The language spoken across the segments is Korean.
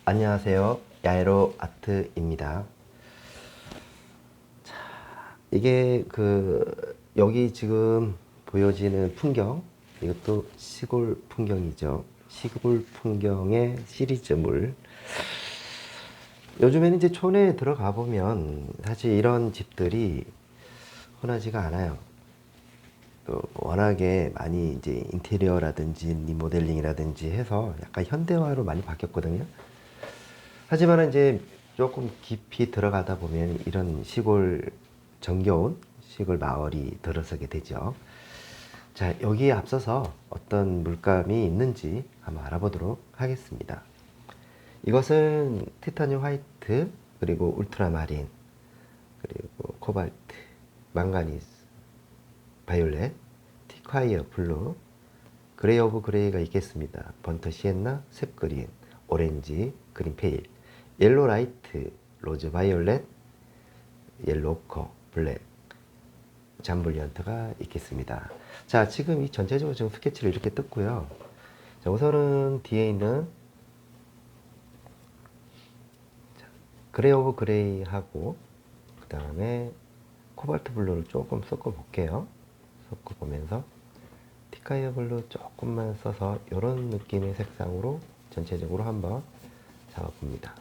안녕하세요. 야에로 아트입니다. 자, 이게 여기 지금 보여지는 풍경, 이것도 시골 풍경이죠. 시골 풍경의 시리즈물. 요즘에는 이제 촌에 들어가 보면 사실 이런 집들이 흔하지가 않아요. 또 워낙에 많이 이제 인테리어라든지 리모델링이라든지 해서 약간 현대화로 많이 바뀌었거든요. 하지만 이제 조금 깊이 들어가다 보면 이런 시골, 정겨운 시골 마을이 들어서게 되죠. 자, 여기에 앞서서 어떤 물감이 있는지 한번 알아보도록 하겠습니다. 이것은 티타늄 화이트, 그리고 울트라마린, 그리고 코발트, 망가니스, 바이올렛, 티콰이어 블루, 그레이 오브 그레이가 있겠습니다. 번터 시엔나, 셉 그린, 오렌지, 그린 페일, 옐로 라이트, 로즈 바이올렛, 옐로 오커, 블랙, 잠블리언트가 있겠습니다. 자, 지금 이 전체적으로 지금 스케치를 이렇게 떴고요. 자, 우선은 뒤에 있는 그레이 오브 그레이 하고 그 다음에 코발트 블루를 조금 섞어 볼게요. 섞어 보면서 티카이어 블루 조금만 써서 이런 느낌의 색상으로 전체적으로 한번 잡아봅니다.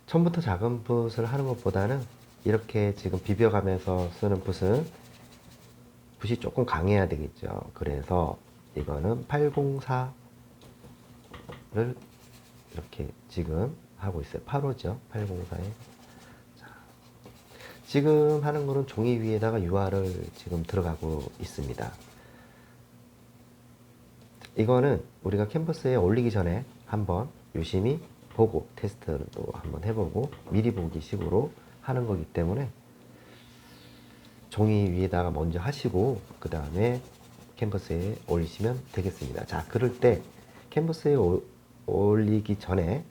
처음부터 작은 붓을 하는 것보다는 이렇게 지금 비벼가면서 쓰는 붓이 조금 강해야 되겠죠. 그래서 이거는 804를 이렇게 지금 하고 있어요. 8호죠. 804에. 지금 하는 거는 종이 위에다가 유화를 지금 들어가고 있습니다. 이거는 우리가 캔버스에 올리기 전에 한번 유심히 보고 테스트도 한번 해보고 미리 보기 식으로 하는 거기 때문에 종이 위에다가 먼저 하시고 그 다음에 캔버스에 올리시면 되겠습니다. 자, 그럴 때 캔버스에 올리기 전에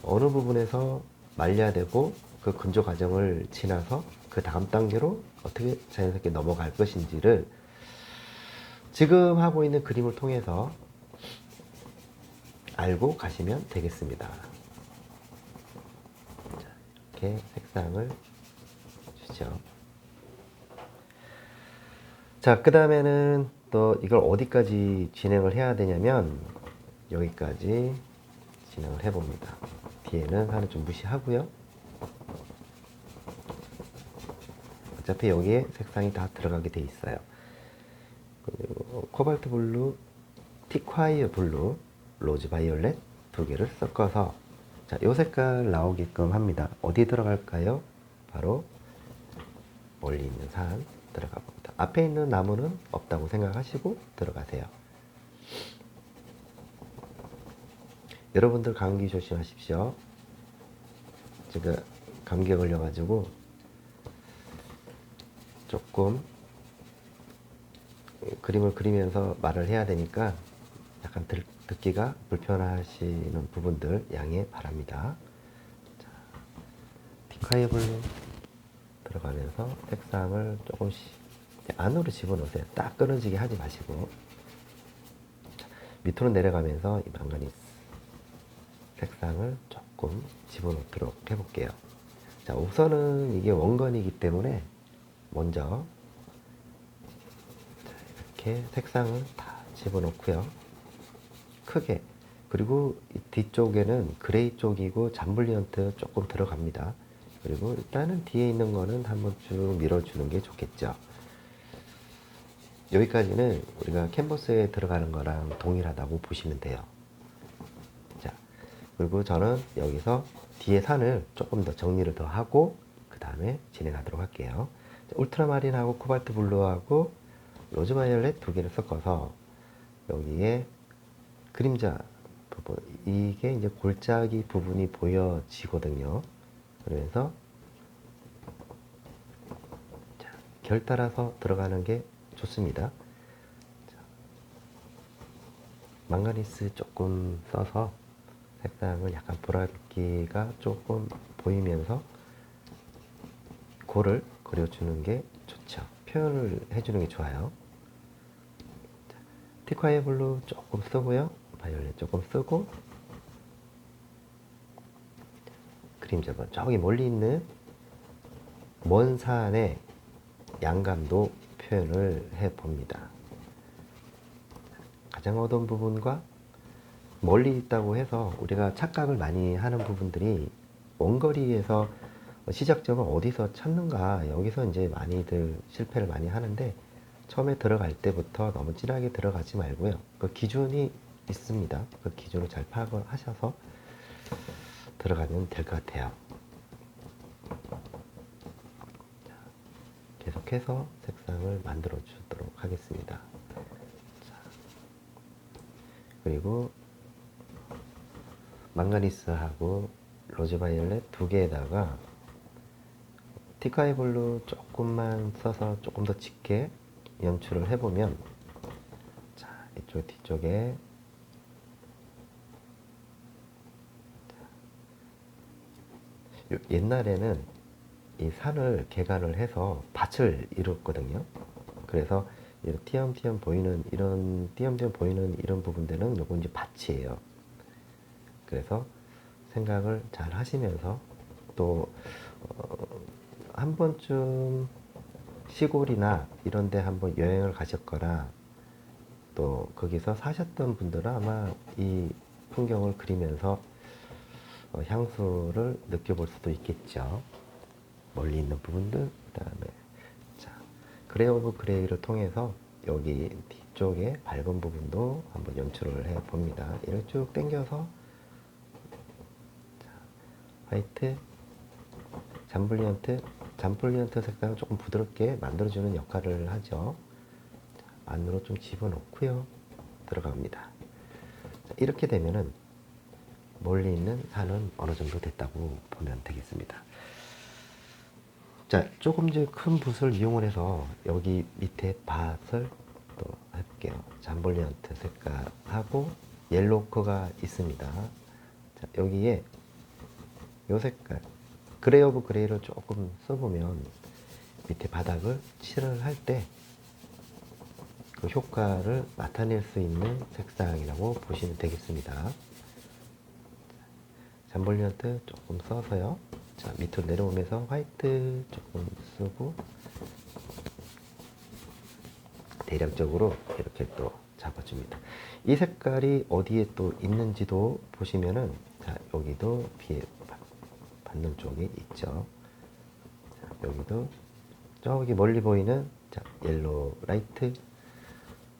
어느 부분에서 말려야 되고 그 건조 과정을 지나서 그 다음 단계로 어떻게 자연스럽게 넘어갈 것인지를 지금 하고 있는 그림을 통해서 알고 가시면 되겠습니다. 자, 이렇게 색상을 주죠. 자, 그 다음에는 또 이걸 어디까지 진행을 해야 되냐면 여기까지 진행을 해봅니다. 뒤에는 하나 좀 무시하고요. 어차피 여기에 색상이 다 들어가게 돼 있어요. 그리고 코발트 블루, 티콰이어 블루, 로즈 바이올렛 두 개를 섞어서 자, 요 색깔 나오게끔 합니다. 어디 들어갈까요? 바로 멀리 있는 산 들어가 봅니다. 앞에 있는 나무는 없다고 생각하시고 들어가세요. 여러분들 감기 조심하십시오. 제가 감기에 걸려가지고 조금 그림을 그리면서 말을 해야 되니까 약간 듣기가 불편하시는 부분들 양해 바랍니다. 자, 티카이어 블루 들어가면서 색상을 조금씩 안으로 집어넣으세요. 딱 끊어지게 하지 마시고 자, 밑으로 내려가면서 이 망가니스 색상을 조금 집어넣도록 해볼게요. 자, 우선은 이게 원건이기 때문에 먼저 이렇게 색상을 다 집어넣고요. 크게. 그리고 이 뒤쪽에는 그레이 쪽이고 잠블리언트 조금 들어갑니다. 그리고 일단은 뒤에 있는 거는 한번 쭉 밀어주는 게 좋겠죠. 여기까지는 우리가 캔버스에 들어가는 거랑 동일하다고 보시면 돼요. 자, 그리고 저는 여기서 뒤에 산을 조금 더 정리를 더 하고 그 다음에 진행하도록 할게요. 자, 울트라마린하고 코발트 블루하고 로즈 바이올렛 두 개를 섞어서 여기에 그림자 부분, 이게 이제 골짜기 부분이 보여지거든요. 그래서 자, 결 따라서 들어가는 게 좋습니다. 자, 망가니스 조금 써서 색상을 약간 보랏기가 조금 보이면서 고를 그려주는 게 좋죠. 표현을 해주는 게 좋아요. 자, 티콰이어 블루 조금 쓰고요. 바이올렛 조금 쓰고 그림자번 저기 멀리 있는 먼 산의 양감도 표현을 해 봅니다. 가장 어두운 부분과 멀리 있다고 해서 우리가 착각을 많이 하는 부분들이 원거리에서 시작점을 어디서 찾는가, 여기서 이제 많이들 실패를 많이 하는데, 처음에 들어갈 때부터 너무 진하게 들어가지 말고요. 그 기준이 있습니다. 그 기준을 잘 파악을 하셔서 들어가면 될 것 같아요. 계속해서 색상을 만들어 주도록 하겠습니다. 자, 그리고 망가니스하고 로즈바이올렛 두 개에다가 티카이 블루 조금만 써서 조금 더 짙게 연출을 해보면, 자, 이쪽 뒤쪽에 옛날에는 이 산을 개간을 해서 밭을 이뤘거든요. 그래서 띄엄띄엄 보이는 이런 부분들은 요거 이제 밭이에요. 그래서 생각을 잘 하시면서 또 한 번쯤 시골이나 이런 데 한번 여행을 가셨거나 또 거기서 사셨던 분들은 아마 이 풍경을 그리면서 향수를 느껴볼 수도 있겠죠. 멀리 있는 부분들, 그 다음에 자, 그레이 오브 그레이를 통해서 여기 뒤쪽에 밝은 부분도 한번 연출을 해 봅니다. 이렇게 쭉 당겨서 화이트, 잠블리언트 색상을 조금 부드럽게 만들어주는 역할을 하죠. 자, 안으로 좀 집어넣고요. 들어갑니다. 자, 이렇게 되면은 멀리 있는 산은 어느 정도 됐다고 보면 되겠습니다. 자, 조금 더 큰 붓을 이용을 해서 여기 밑에 밭을 또 해볼게요. 잠블리언트 색깔하고 옐로우커가 있습니다. 자, 여기에 요 색깔 그레이 오브 그레이를 조금 써보면 밑에 바닥을 칠을 할 때 그 효과를 나타낼 수 있는 색상이라고 보시면 되겠습니다. 잠블리언트 조금 써서요. 자, 밑으로 내려오면서 화이트 조금 쓰고 대략적으로 이렇게 또 잡아줍니다. 이 색깔이 어디에 또 있는지도 보시면은, 자, 여기도 비에 받는 쪽에 있죠. 자, 여기도 저기 멀리 보이는, 자, 옐로우 라이트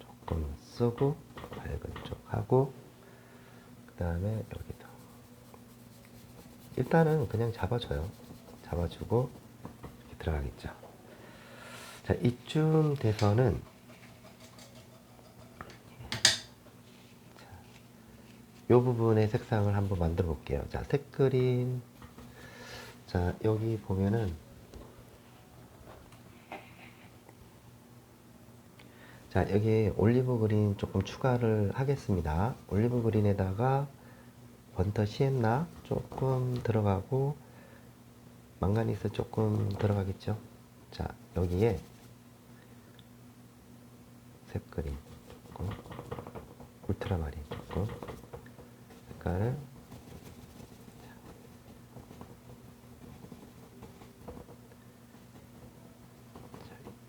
조금 쓰고 밝은 쪽 하고, 그 다음에 여기도 일단은 그냥 잡아줘요. 잡아주고 이렇게 들어가겠죠. 자, 이쯤 돼서는 이 부분의 색상을 한번 만들어 볼게요. 자, 색그린. 자, 여기 보면은, 자, 여기 올리브 그린 조금 추가를 하겠습니다. 올리브 그린에다가 번터 시엔나 조금 들어가고 망가니스 조금 들어가겠죠. 자, 여기에 색그린 조금, 울트라마린 조금 색깔을,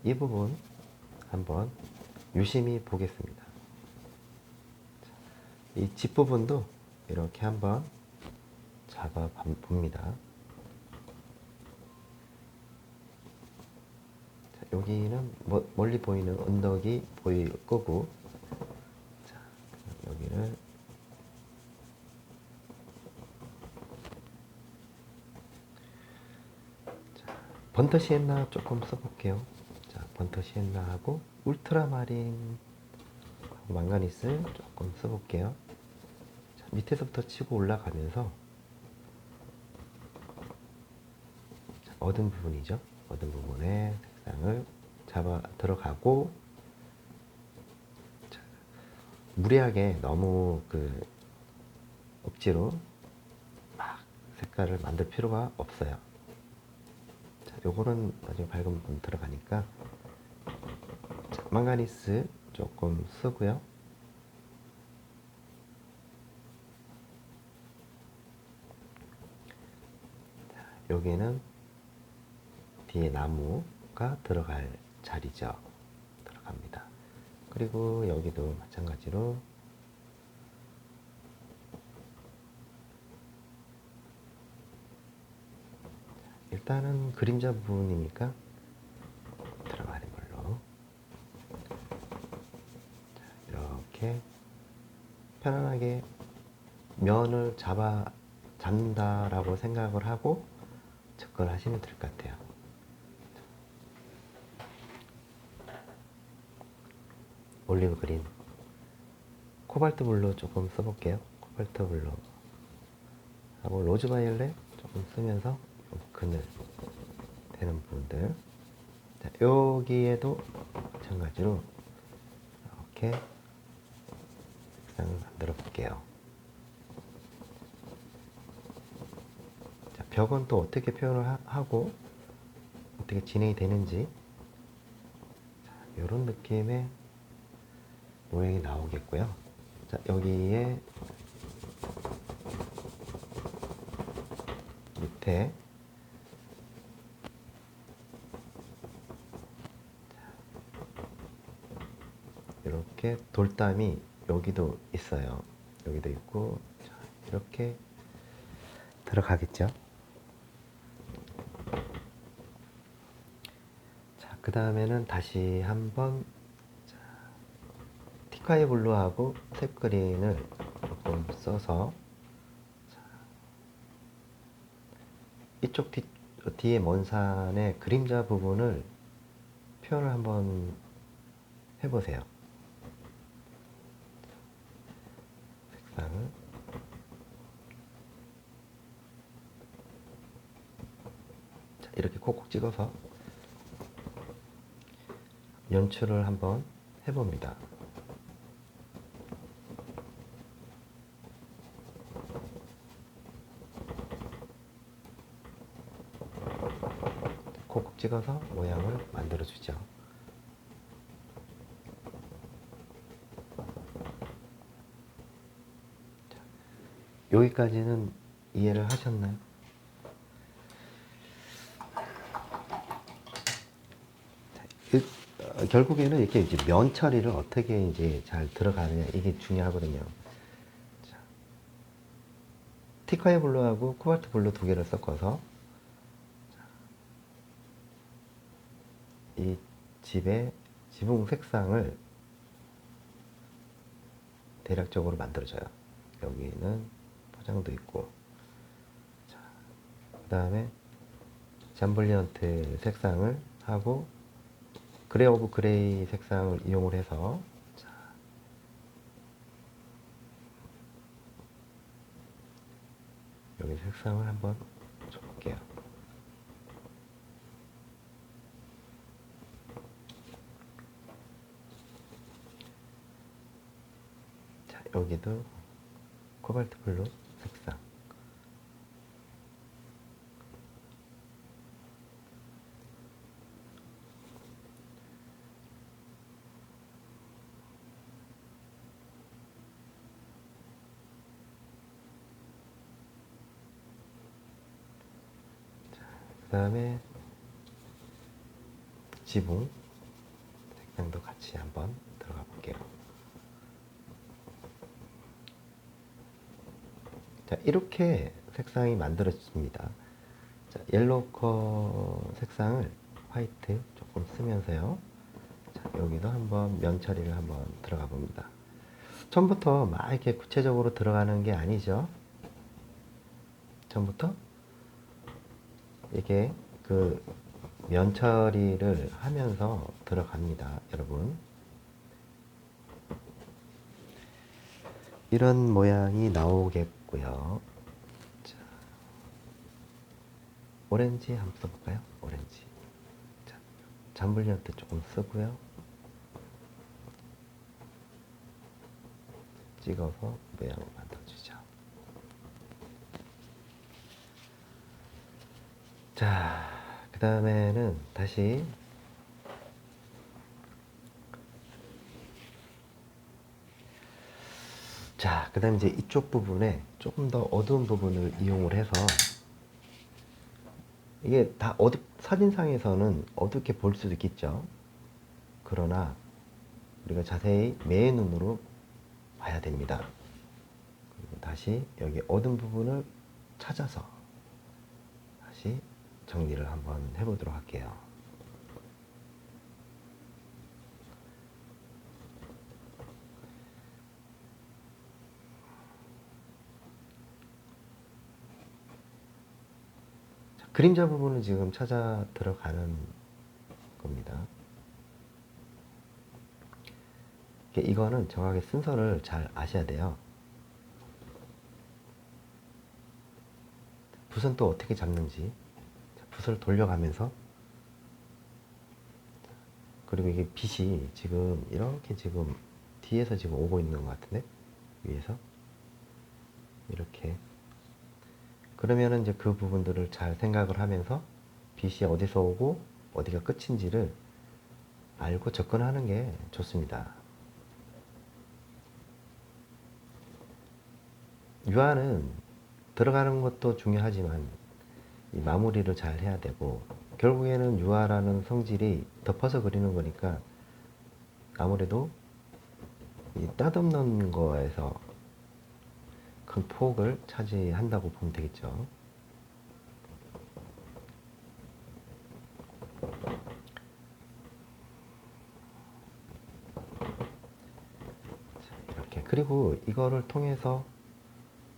이 부분 한번 유심히 보겠습니다. 이 뒷부분도 이렇게 한번 잡아 봅니다. 자, 여기는 멀리 보이는 언덕이 보일 거고, 자, 여기를 번터 시엔나 조금 써볼게요. 자, 번터 시엔나하고 울트라마린 망가니스 조금 써볼게요. 자, 밑에서부터 치고 올라가면서, 자, 어두운 부분이죠. 어두운 부분에 색상을 잡아 들어가고, 자, 무리하게 너무 억지로 막 색깔을 만들 필요가 없어요. 요거는 나중에 밝은 부분 들어가니까, 자, 망가니스 조금 쓰고요. 여기는 뒤에 나무가 들어갈 자리죠. 들어갑니다. 그리고 여기도 마찬가지로 일단은 그림자 부분이니까 들어가는 걸로 이렇게 편안하게 면을 잡는다라고 생각을 하고 접근하시면 될 것 같아요. 올리브 그린, 코발트 블루 조금 써볼게요. 코발트 블루 하고 로즈 바이올렛 조금 쓰면서 좀 그늘 되는 부분들. 자, 여기에도 마찬가지로 이렇게 색상을 만들어 볼게요. 자, 벽은 또 어떻게 표현을 하고 어떻게 진행이 되는지, 이런 느낌의 모양이 나오겠고요. 자, 여기에 밑에 이렇게 돌담이 여기도 있어요. 여기도 있고, 자, 이렇게 들어가겠죠. 자, 그 다음에는 다시 한번 티카이 블루하고 탭그린을 조금 써서 이쪽 뒤에 먼 산의 그림자 부분을 표현을 한번 해보세요. 색상을 자, 이렇게 콕콕 찍어서 연출을 한번 해봅니다. 콕콕 찍어서 모양을 만들어 주죠. 자, 여기까지는 이해를 하셨나요? 자, 결국에는 이렇게 이제 면 처리를 어떻게 이제 잘 들어가느냐, 이게 중요하거든요. 자, 티카이 블루하고 코발트 블루 두 개를 섞어서 이 집의 지붕 색상을 대략적으로 만들어줘요. 여기는 포장도 있고, 그 다음에 잠블리언트 색상을 하고 그레이 오브 그레이 색상을 이용을 해서, 자, 여기 색상을 한번 줘볼게요. 자, 여기도 코발트 블루 색상. 그 다음에 지붕 색상도 같이 한번 들어가 볼게요. 자, 이렇게 색상이 만들어집니다. 자, 옐로우 색상을 화이트 조금 쓰면서요. 자, 여기도 한번 면 처리를 한번 들어가 봅니다. 처음부터 막 이렇게 구체적으로 들어가는 게 아니죠. 처음부터 이게 그 면 처리를 하면서 들어갑니다, 여러분. 이런 모양이 나오겠고요. 자, 오렌지 한번 써볼까요? 오렌지. 자, 잠블리언트 조금 쓰고요. 찍어서 모양을 만들어주죠. 자, 그 다음에는 다시 자, 그 다음에 이제 이쪽 부분에 조금 더 어두운 부분을 이용을 해서 이게 다 사진상에서는 어둡게 볼 수도 있겠죠. 그러나 우리가 자세히 매의 눈으로 봐야 됩니다. 그리고 다시 여기 어두운 부분을 찾아서 다시 정리를 한번 해보도록 할게요. 자, 그림자 부분을 지금 찾아 들어가는 겁니다. 이거는 정확하게 순서를 잘 아셔야 돼요. 붓은 또 어떻게 잡는지, 붓을 돌려가면서, 그리고 이게 빛이 지금 이렇게 지금 뒤에서 지금 오고 있는 것 같은데, 위에서 이렇게. 그러면은 이제 그 부분들을 잘 생각을 하면서 빛이 어디서 오고 어디가 끝인지를 알고 접근하는 게 좋습니다. 유화는 들어가는 것도 중요하지만 이 마무리를 잘 해야 되고, 결국에는 유화라는 성질이 덮어서 그리는 거니까 아무래도 이 따듬는 거에서 큰 폭을 차지한다고 보면 되겠죠. 이렇게. 그리고 이거를 통해서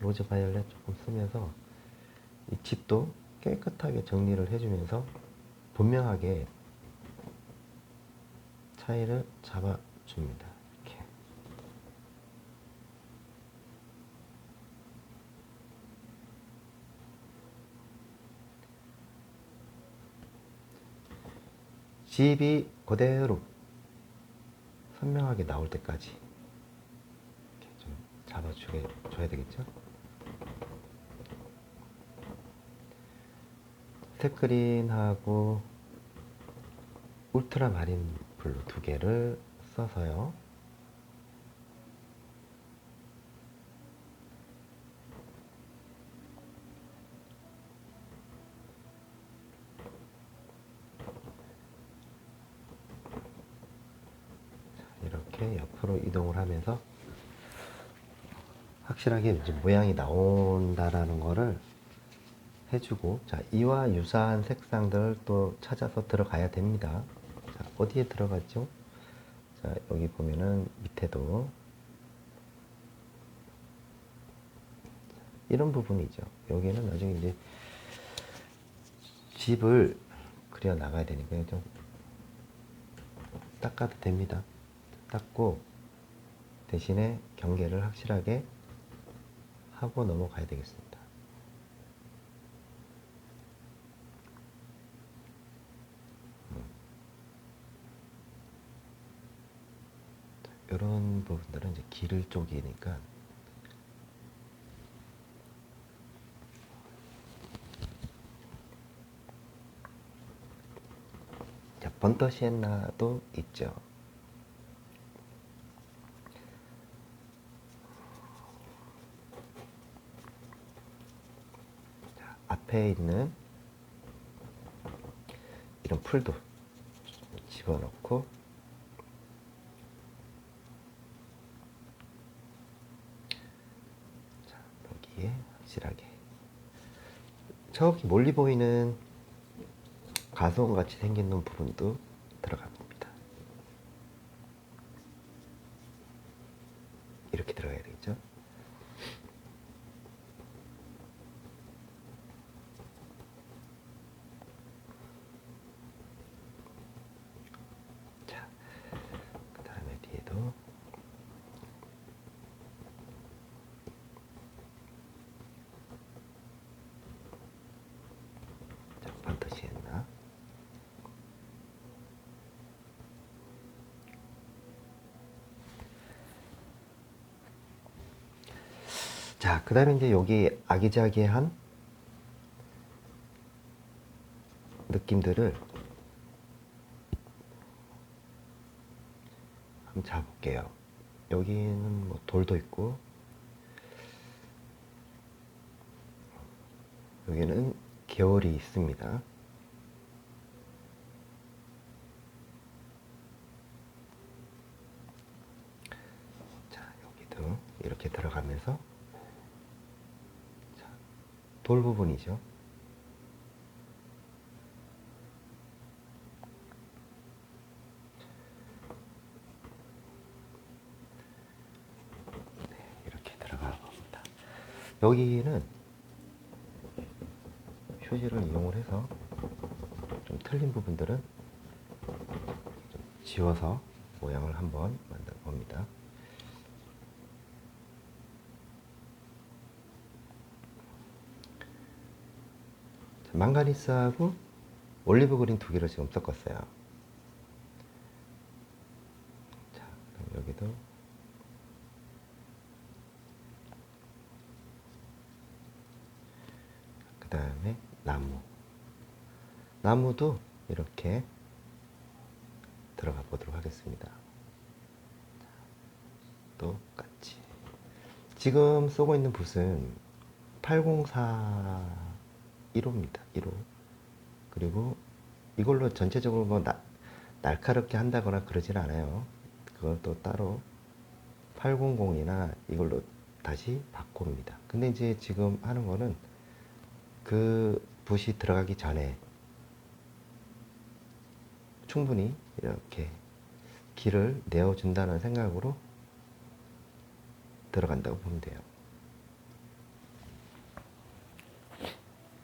로즈 바이올렛 조금 쓰면서 이 집도 깨끗하게 정리를 해주면서 분명하게 차이를 잡아줍니다. 이렇게. 집이 그대로 선명하게 나올 때까지 이렇게 좀 잡아줘야 되겠죠. 스크린하고 울트라마린 블루 두 개를 써서요. 이렇게 옆으로 이동을 하면서 확실하게 이제 모양이 나온다라는 거를 해주고, 자, 이와 유사한 색상들을 또 찾아서 들어가야 됩니다. 자, 어디에 들어갔죠? 자, 여기 보면은 밑에도 이런 부분이죠. 여기는 나중에 이제 집을 그려 나가야 되니까 좀 닦아도 됩니다. 닦고 대신에 경계를 확실하게 하고 넘어가야 되겠습니다. 이런 부분들은 이제 길을 쪽이니까 번터 시엔나도 있죠. 자, 앞에 있는 이런 풀도 집어넣고, 자, 여기에 확실하게 저기 멀리 보이는 가수원 같이 생긴 부분도 들어갑니다. 이렇게 들어가야 되겠죠. 자, 그 다음에 뒤에도 자, 번터 시엔나. 자, 그 다음에 이제 여기 아기자기한 느낌들을 한번 잡을게요. 여기는 뭐 돌도 있고, 여기는 계월이 있습니다. 돌 부분이죠. 네, 이렇게 들어가 봅니다. 여기는 휴지를 이용을 해서 좀 틀린 부분들은 좀 지워서 모양을 한번 만들어 봅니다. 망가니스하고 올리브 그린 두 개를 지금 섞었어요. 자, 그럼 여기도 그 다음에 나무도 이렇게 들어가 보도록 하겠습니다. 똑같이 지금 쓰고 있는 붓은 804 1호입니다. 1호. 그리고 이걸로 전체적으로 뭐 날카롭게 한다거나 그러진 않아요. 그걸 또 따로 800이나 이걸로 다시 바꿉니다. 근데 이제 지금 하는 거는 그 붓이 들어가기 전에 충분히 이렇게 길을 내어준다는 생각으로 들어간다고 보면 돼요.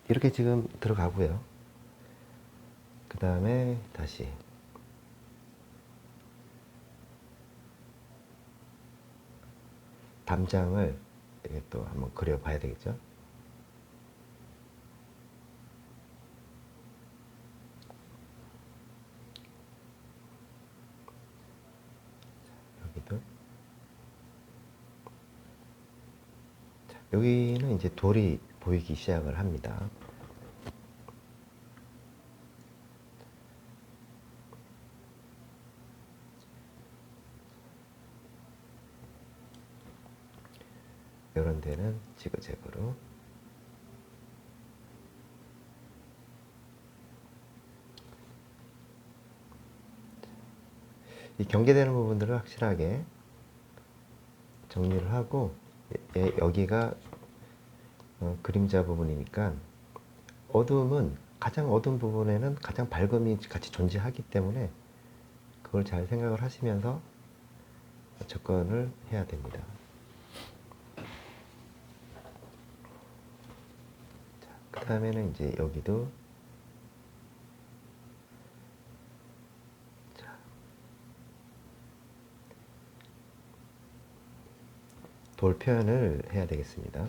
이렇게 지금 들어가고요. 그 다음에 다시 담장을 이렇게 또 한번 그려 봐야 되겠죠. 여기도. 자, 여기는 이제 돌이 보이기 시작을 합니다. 이런 데는 지그재그로 이 경계되는 부분들을 확실하게 정리를 하고 여기가 그림자 부분이니까 어두움은 가장 어두운 부분에는 가장 밝음이 같이 존재하기 때문에 그걸 잘 생각을 하시면서 접근을 해야 됩니다. 그 다음에는 이제 여기도 돌 표현을 해야 되겠습니다.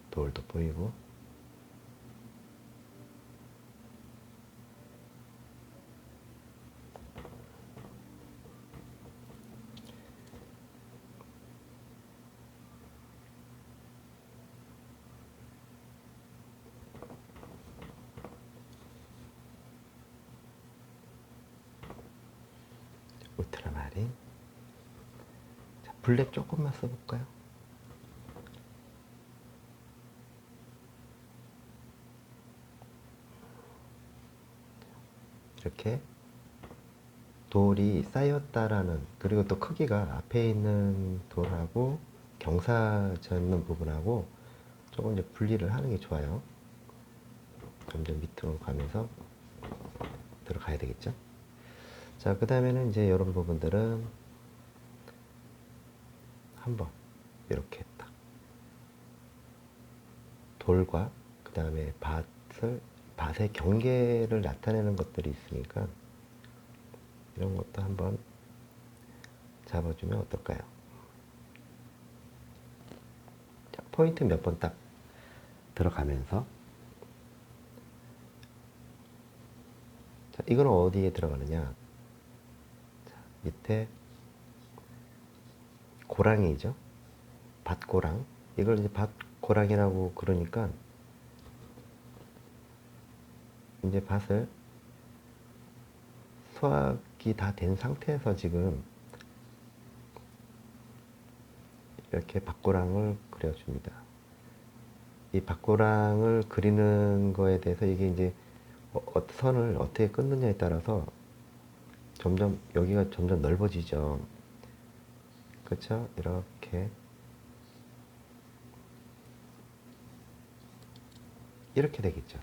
돌도 보이고 울트라마린. 자, 블랙 조금만 써볼까요? 이렇게 돌이 쌓였다라는, 그리고 또 크기가 앞에 있는 돌하고 경사 젖는 부분하고 조금 이제 분리를 하는 게 좋아요. 점점 밑으로 가면서 들어가야 되겠죠. 자, 그 다음에는 이제 이런 부분들은 한번 이렇게 딱 돌과 그 다음에 밭의 경계를 나타내는 것들이 있으니까 이런 것도 한번 잡아주면 어떨까요? 자, 포인트 몇 번 딱 들어가면서, 자, 이건 어디에 들어가느냐? 자, 밑에 고랑이죠. 밭고랑. 이걸 이제 밭고랑이라고 그러니까 이제 밭을 수확이 다 된 상태에서 지금 이렇게 밭고랑을 그려줍니다. 이 밭고랑을 그리는 거에 대해서 이게 이제 선을 어떻게 끊느냐에 따라서 점점 여기가 점점 넓어지죠. 그쵸? 이렇게 되겠죠.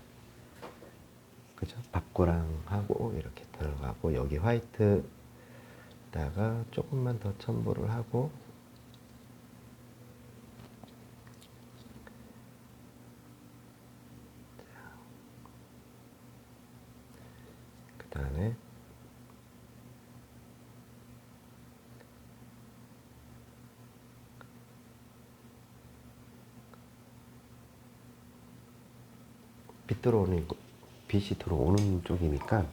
그죠? 밥고랑 하고 이렇게 들어가고, 여기 화이트다가 조금만 더 첨부를 하고, 그 다음에 빛이 들어오는 쪽이니까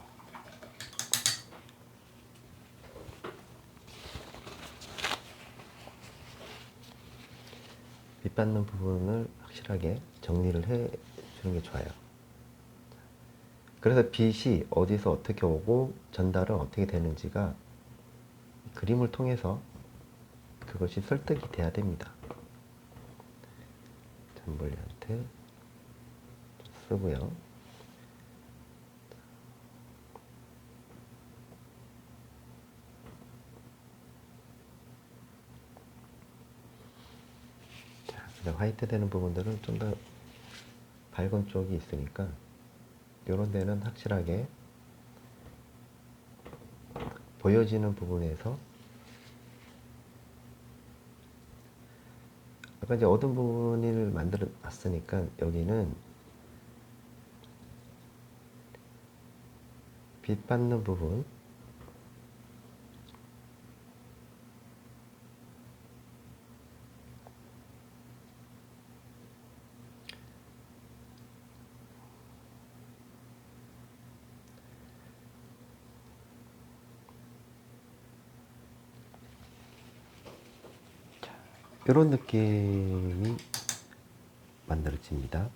빛 받는 부분을 확실하게 정리를 해 주는 게 좋아요. 그래서 빛이 어디서 어떻게 오고 전달은 어떻게 되는지가 그림을 통해서 그것이 설득이 돼야 됩니다. 잠볼리한테 쓰고요. 자, 화이트 되는 부분들은 좀 더 밝은 쪽이 있으니까 이런 데는 확실하게 보여지는 부분에서, 아까 이제 어두운 부분을 만들어 놨으니까 여기는 빛 받는 부분, 이런 느낌이 만들어집니다.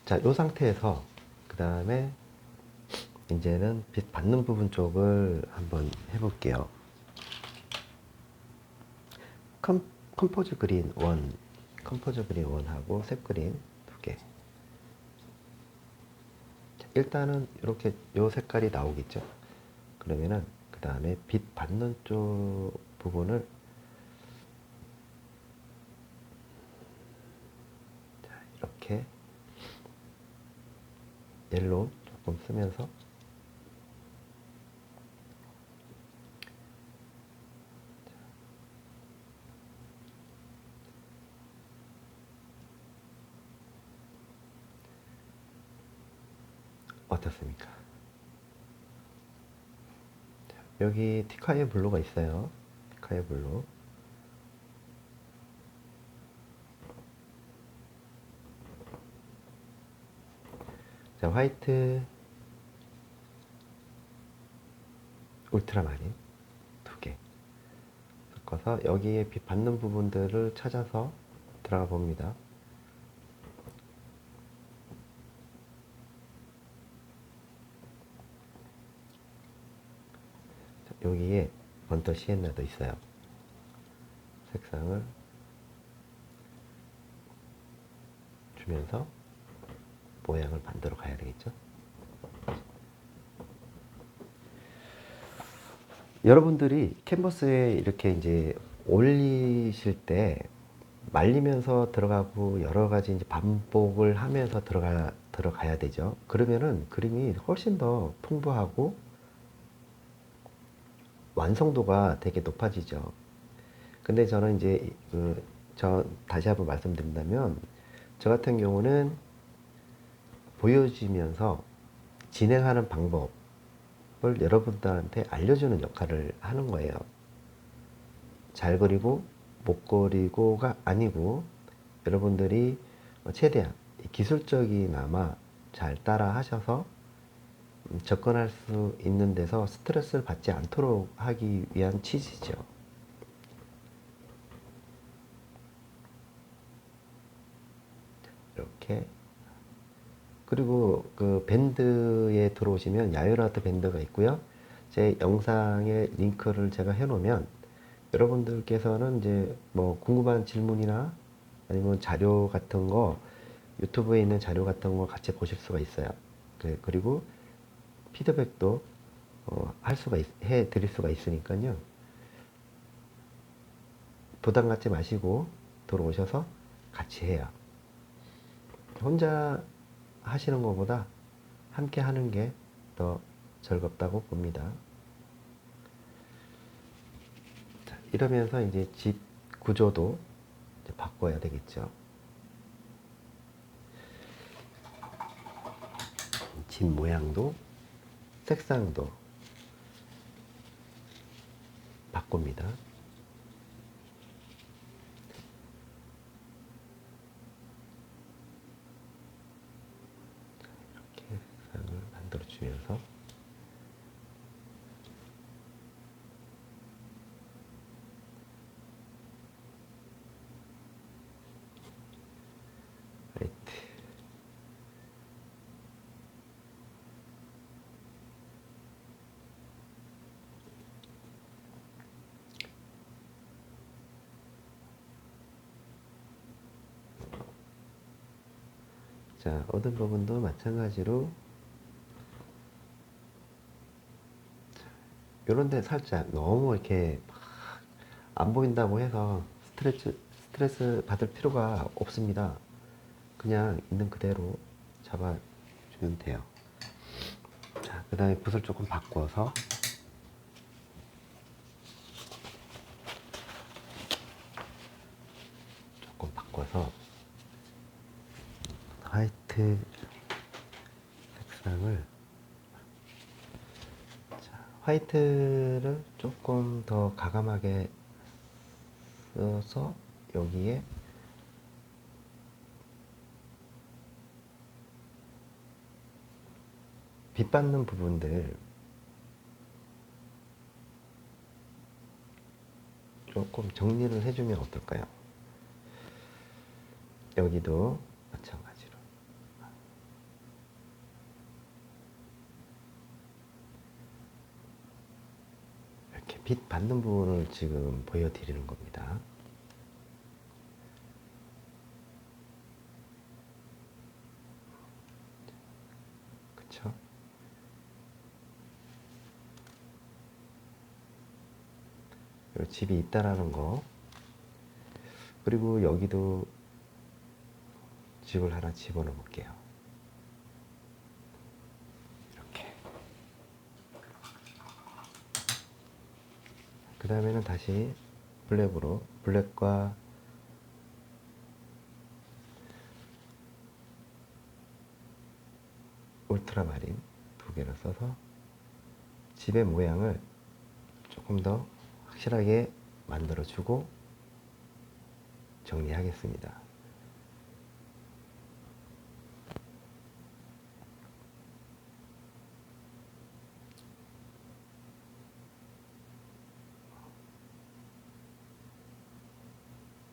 자, 이 상태에서 그 다음에 이제는 빛 받는 부분 쪽을 한번 해볼게요. 컴포즈 그린 1하고 색 그린 2개. 일단은 이렇게 요 색깔이 나오겠죠. 그러면은 그 다음에 빛 받는 쪽 부분을 이렇게 옐로우 조금 쓰면서 어떻습니까? 여기 티카의 블루가 있어요. 티카의 블루. 자, 화이트, 울트라마린 2개 섞어서 여기에 빛 받는 부분들을 찾아서 들어가 봅니다. 여기에 번터 시엔나도 있어요. 색상을 주면서 모양을 만들어 가야 되겠죠. 여러분들이 캔버스에 이렇게 이제 올리실 때 말리면서 들어가고 여러 가지 이제 반복을 하면서 들어가야 되죠. 그러면은 그림이 훨씬 더 풍부하고 완성도가 되게 높아지죠. 근데 저는 이제 다시 한번 말씀드린다면, 저 같은 경우는 보여지면서 진행하는 방법을 여러분들한테 알려주는 역할을 하는 거예요. 잘 그리고 못 그리고가 아니고, 여러분들이 최대한 기술적이나마 잘 따라 하셔서 접근할 수 있는 데서 스트레스를 받지 않도록 하기 위한 취지죠. 이렇게. 그리고 그 밴드에 들어오시면 야유라트 밴드가 있고요. 제 영상에 링크를 제가 해놓으면 여러분들께서는 이제 뭐 궁금한 질문이나 아니면 자료 같은 거, 유튜브에 있는 자료 같은 거 같이 보실 수가 있어요. 그리고 피드백도 해 드릴 수가 있으니까요. 부담 갖지 마시고 들어오셔서 같이 해요. 혼자 하시는 것보다 함께 하는 게 더 즐겁다고 봅니다. 자, 이러면서 이제 집 구조도 이제 바꿔야 되겠죠. 집 모양도 색상도 바꿉니다. 이렇게 색상을 만들어 주면서 화이트. 자, 어두운 부분도 마찬가지로 요런데 살짝 너무 이렇게 안 보인다고 해서 스트레스 받을 필요가 없습니다. 그냥 있는 그대로 잡아주면 돼요. 자, 그 다음에 붓을 조금 바꿔서 화이트 색상을, 자, 화이트를 조금 더 가감하게 써서 여기에 빛 받는 부분들 조금 정리를 해주면 어떨까요? 여기도 마찬가지로 이렇게 빛 받는 부분을 지금 보여드리는 겁니다. 그쵸? 집이 있다라는 거, 그리고 여기도 집을 하나 집어넣어 볼게요. 이렇게. 그 다음에는 다시 블랙으로, 블랙과 울트라마린 두 개를 써서 집의 모양을 조금 더 확실하게 만들어주고 정리하겠습니다.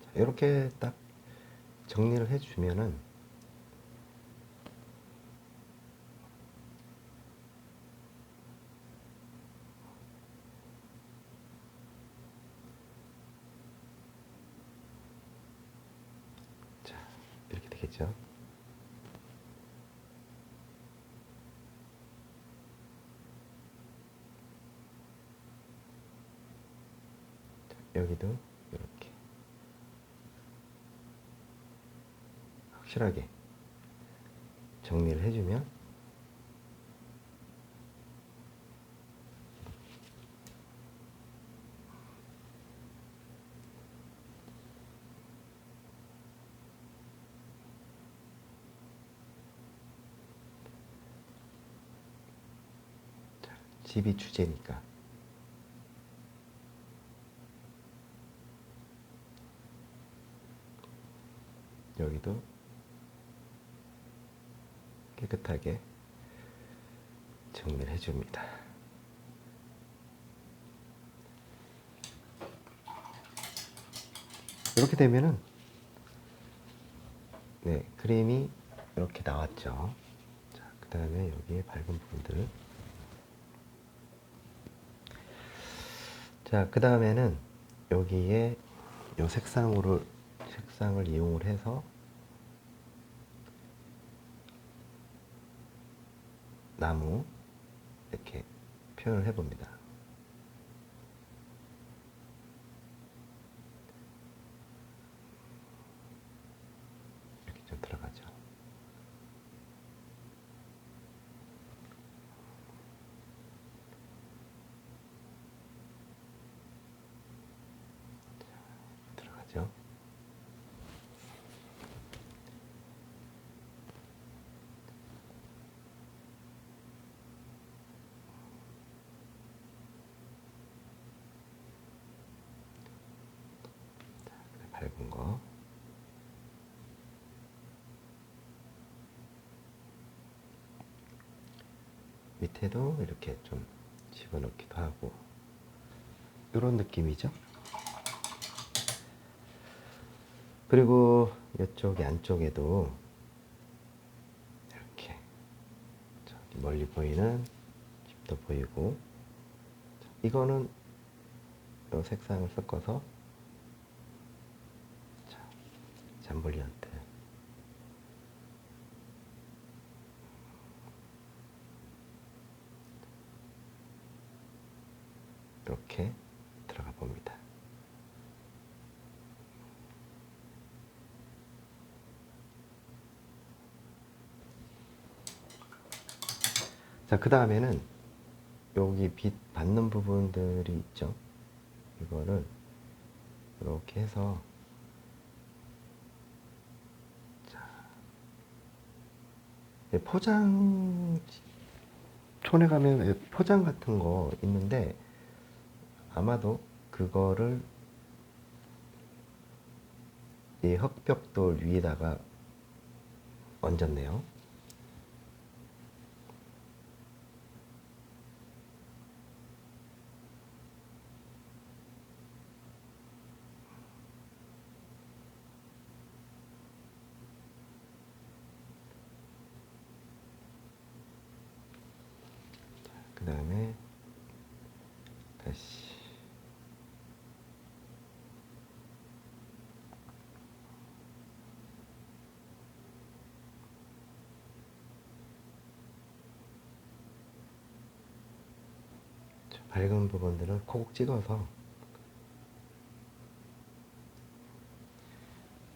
자, 이렇게 딱 정리를 해주면은 이렇게 되겠죠. 여기도 이렇게 확실하게 정리를 해주면 집이 주제니까 여기도 깨끗하게 정리를 해줍니다. 이렇게 되면은 네, 그림이 이렇게 나왔죠. 자, 그 다음에 여기에 밝은 부분들. 자, 그 다음에는 여기에 이 색상을 이용을 해서 나무 이렇게 표현을 해봅니다. 그죠? 밝은 거. 밑에도 이렇게 좀 집어넣기도 하고 이런 느낌이죠. 그리고 이쪽에 안쪽에도 이렇게 저기 멀리 보이는 집도 보이고, 이거는 이 색상을 섞어서 잠볼리언트 이렇게 들어가 봅니다. 자, 그 다음에는 여기 빛 받는 부분들이 있죠. 이거를 이렇게 해서 포장 촌에 가면 포장 같은 거 있는데 아마도 그거를 이 흑벽돌 위에다가 얹었네요. 그 다음에 다시 밝은 부분들을 콕 찍어서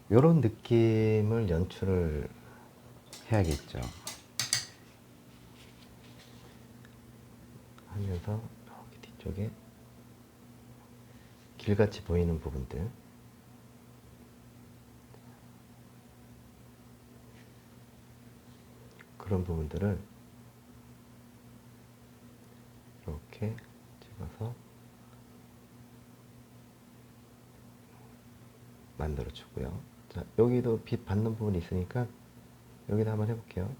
이런 느낌을 연출을 해야겠죠. 하면서 여기 뒤쪽에 길같이 보이는 부분들, 그런 부분들을 이렇게 찍어서 만들어 주고요. 자, 여기도 빛 받는 부분이 있으니까 여기다 한번 해볼게요.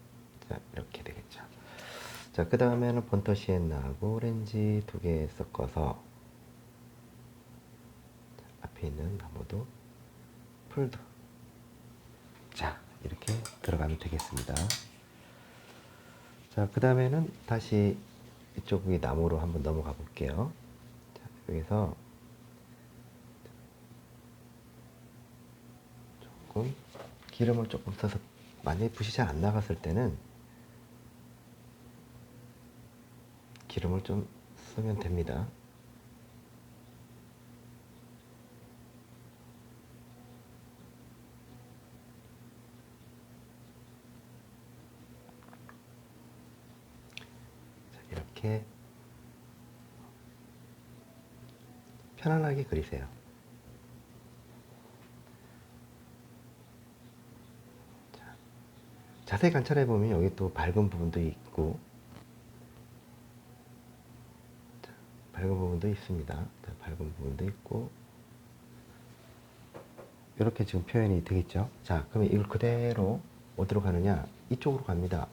자, 이렇게 되겠죠. 자, 그 다음에는 번터 시엔나하고 오렌지 두 개 섞어서 앞에 있는 나무도 풀도, 자, 이렇게 들어가면 되겠습니다. 자, 그 다음에는 다시 이쪽이 나무로 한번 넘어가 볼게요. 자, 여기서 조금 기름을 조금 써서, 만약에 붓이 잘 안 나갔을 때는 기름을 좀 쓰면 됩니다. 자, 이렇게 편안하게 그리세요. 자, 자세히 관찰해 보면 여기 또 밝은 부분도 있고, 자, 밝은 부분도 있습니다. 자, 밝은 부분도 있고, 이렇게 지금 표현이 되겠죠. 자, 그러면 이걸 그대로 어디로 가느냐? 이쪽으로 갑니다.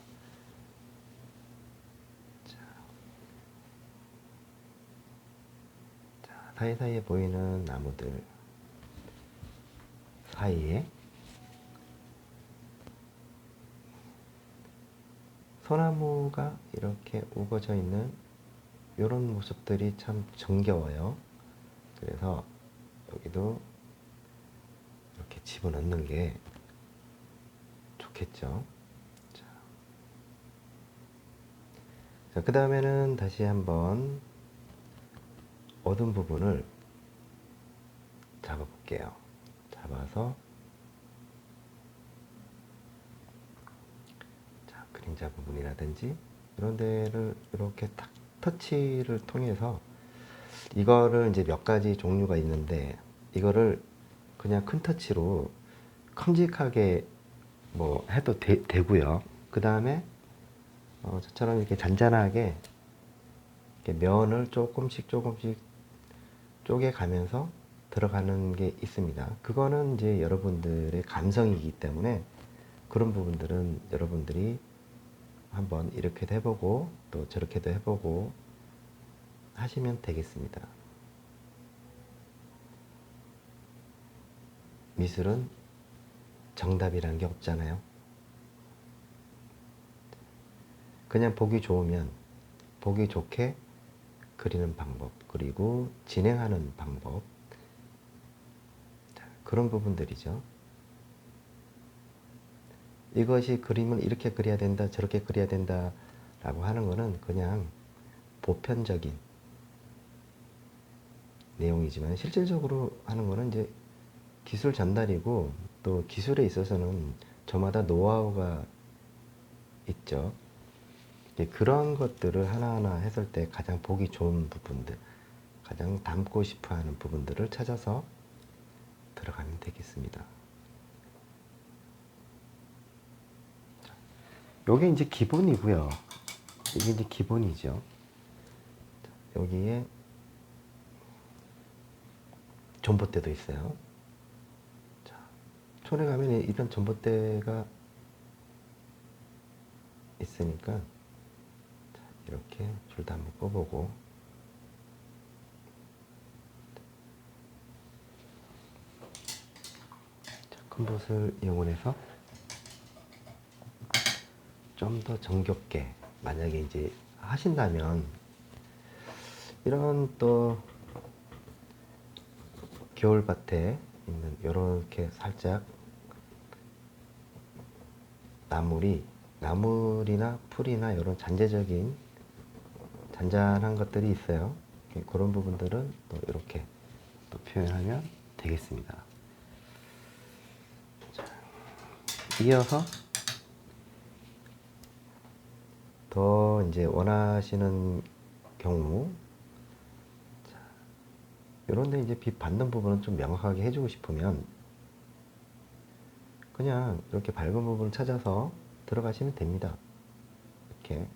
자, 사이사이에 보이는 나무들 사이에 소나무가 이렇게 우거져 있는 이런 모습들이 참 정겨워요. 그래서 여기도 이렇게 집어넣는 게 좋겠죠. 자, 그 다음에는 다시 한번 어두운 부분을 잡아 볼게요. 잡아서, 자, 그림자 부분이라든지 이런 데를 이렇게 탁 터치를 통해서, 이거를 이제 몇 가지 종류가 있는데 이거를 그냥 큰 터치로 큼직하게 뭐 해도 되고요. 그 다음에 저처럼 이렇게 잔잔하게 이렇게 면을 조금씩 쪼개가면서 들어가는 게 있습니다. 그거는 이제 여러분들의 감성이기 때문에 그런 부분들은 여러분들이 한번 이렇게도 해보고 또 저렇게도 해보고 하시면 되겠습니다. 미술은 정답이라는 게 없잖아요. 그냥 보기 좋으면 보기 좋게 그리는 방법, 그리고 진행하는 방법, 그런 부분들이죠. 이것이 그림을 이렇게 그려야 된다, 저렇게 그려야 된다 라고 하는 거는 그냥 보편적인 내용이지만 실질적으로 하는 거는 이제 기술 전달이고, 또 기술에 있어서는 저마다 노하우가 있죠. 그런 것들을 하나하나 했을 때 가장 보기 좋은 부분들, 가장 담고 싶어 하는 부분들을 찾아서 들어가면 되겠습니다. 요게 이제 기본이고요. 이게 이제 기본이죠. 여기에 전봇대도 있어요. 자, 촌에 가면 이런 전봇대가 있으니까 이렇게 줄도 한번 꺼보고, 컴봇을 이용해서 좀 더 정겹게 만약에 이제 하신다면, 이런 또 겨울밭에 있는 이렇게 살짝 나물이나 풀이나 이런 잔재적인 잔잔한 것들이 있어요. 그런 부분들은 또 이렇게 또 표현하면 되겠습니다. 자, 이어서 더 이제 원하시는 경우, 이런데 이제 빛 받는 부분은 좀 명확하게 해주고 싶으면 그냥 이렇게 밝은 부분을 찾아서 들어가시면 됩니다. 이렇게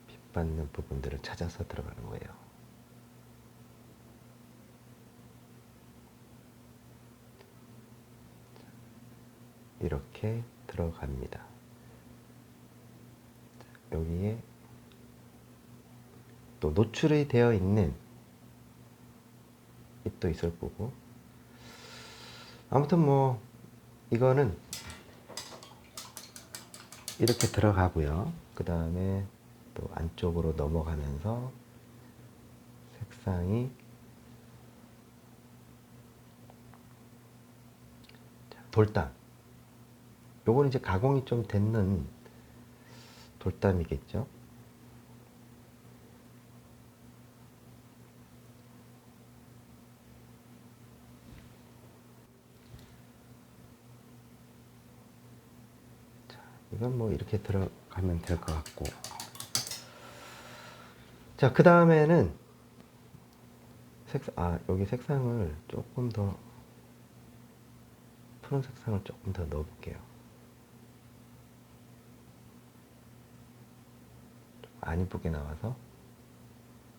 빛 받는 부분들을 찾아서 들어가는 거예요. 이렇게 들어갑니다. 여기에 또 노출이 되어 있는 잎도 있을 거고, 아무튼 뭐 이거는 이렇게 들어가고요. 그 다음에 또 안쪽으로 넘어가면서 색상이 돌담, 요거는 이제 가공이 좀 됐는 돌담이겠죠. 자, 이건 뭐 이렇게 들어가면 될 것 같고, 자, 그 다음에는 여기 색상을 조금 더 푸른 색상을 조금 더 넣어 볼게요. 안 이쁘게 나와서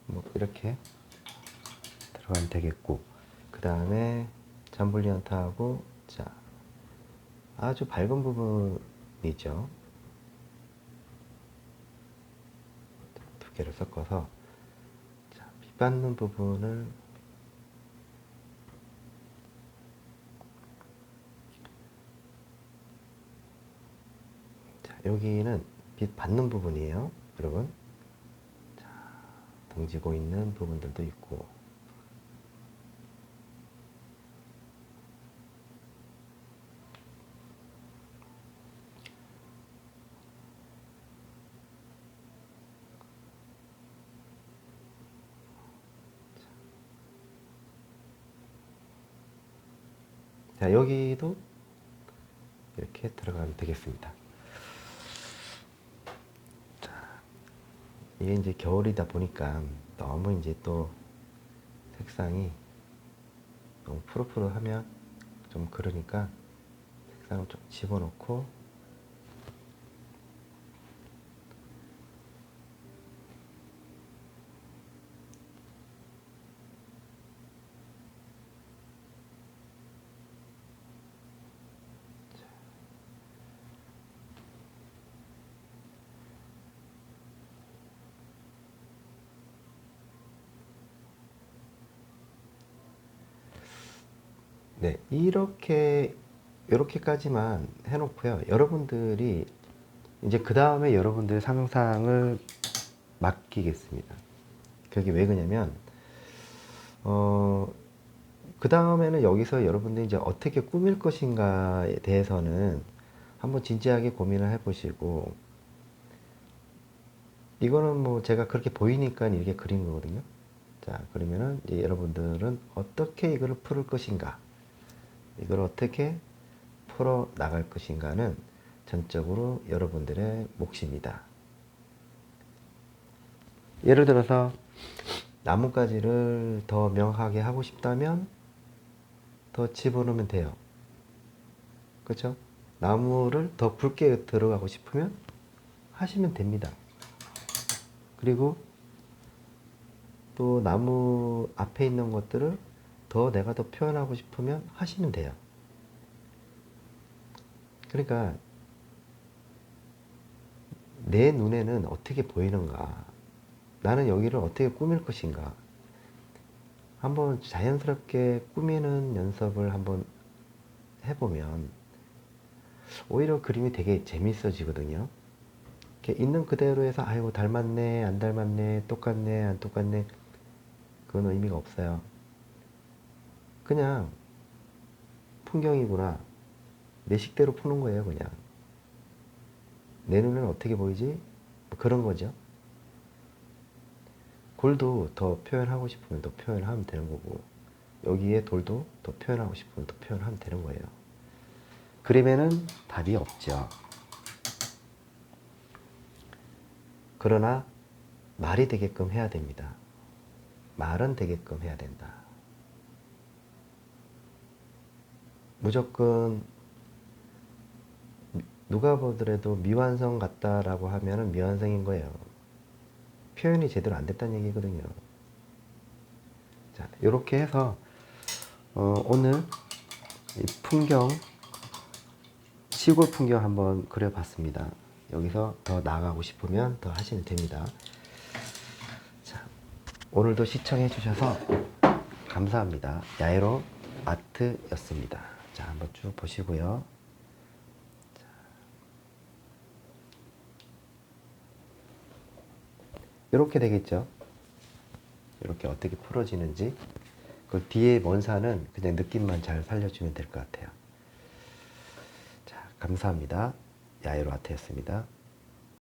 뭐 이렇게 들어가면 되겠고, 그 다음에 잠블리언트하고, 자, 아주 밝은 부분이죠. 두 개를 섞어서, 자, 빛 받는 부분을 자, 여기는 빛 받는 부분이에요, 여러분. 자, 등지고 있는 부분들도 있고, 자, 여기도 이렇게 들어가면 되겠습니다. 자, 이게 이제 겨울이다 보니까 너무 이제 또 색상이 너무 푸릇푸릇하면 좀 그러니까 색상을 좀 집어넣고 네, 이렇게까지만 해놓고요. 여러분들이 이제 그 다음에 여러분들 상상을 맡기겠습니다. 그게 왜 그러냐면, 그 다음에는 여기서 여러분들이 이제 어떻게 꾸밀 것인가에 대해서는 한번 진지하게 고민을 해보시고, 이거는 뭐 제가 그렇게 보이니까 이렇게 그린 거거든요. 자, 그러면은 이제 여러분들은 어떻게 이거를 풀을 것인가, 이걸 어떻게 풀어 나갈 것인가는 전적으로 여러분들의 몫입니다. 예를 들어서 나뭇가지를 더 명확하게 하고 싶다면 더 집어넣으면 돼요. 그렇죠? 나무를 더 붉게 들어가고 싶으면 하시면 됩니다. 그리고 또 나무 앞에 있는 것들을 더 내가 더 표현하고 싶으면 하시면 돼요. 그러니까 내 눈에는 어떻게 보이는가, 나는 여기를 어떻게 꾸밀 것인가, 한번 자연스럽게 꾸미는 연습을 한번 해보면 오히려 그림이 되게 재밌어지거든요. 이렇게 있는 그대로 해서 아이고 닮았네 안 닮았네 똑같네 안 똑같네, 그건 의미가 없어요. 그냥 풍경이구나, 내 식대로 푸는 거예요. 그냥 내 눈에는 어떻게 보이지? 뭐 그런 거죠. 골도 더 표현하고 싶으면 더 표현하면 되는 거고, 여기에 돌도 더 표현하고 싶으면 더 표현하면 되는 거예요. 그림에는 답이 없죠. 그러나 말이 되게끔 해야 됩니다. 말은 되게끔 해야 된다. 무조건 누가 보더라도 미완성 같다라고 하면 미완성인 거예요. 표현이 제대로 안 됐다는 얘기거든요. 자, 이렇게 해서 오늘 이 풍경, 시골 풍경 한번 그려봤습니다. 여기서 더 나아가고 싶으면 더 하시면 됩니다. 자, 오늘도 시청해 주셔서 감사합니다. 야외로 아트였습니다. 자, 한번 쭉 보시고요. 이렇게 되겠죠. 이렇게 어떻게 풀어지는지, 그 뒤에 원사는 그냥 느낌만 잘 살려주면 될 것 같아요. 자, 감사합니다. 야외로 아트였습니다.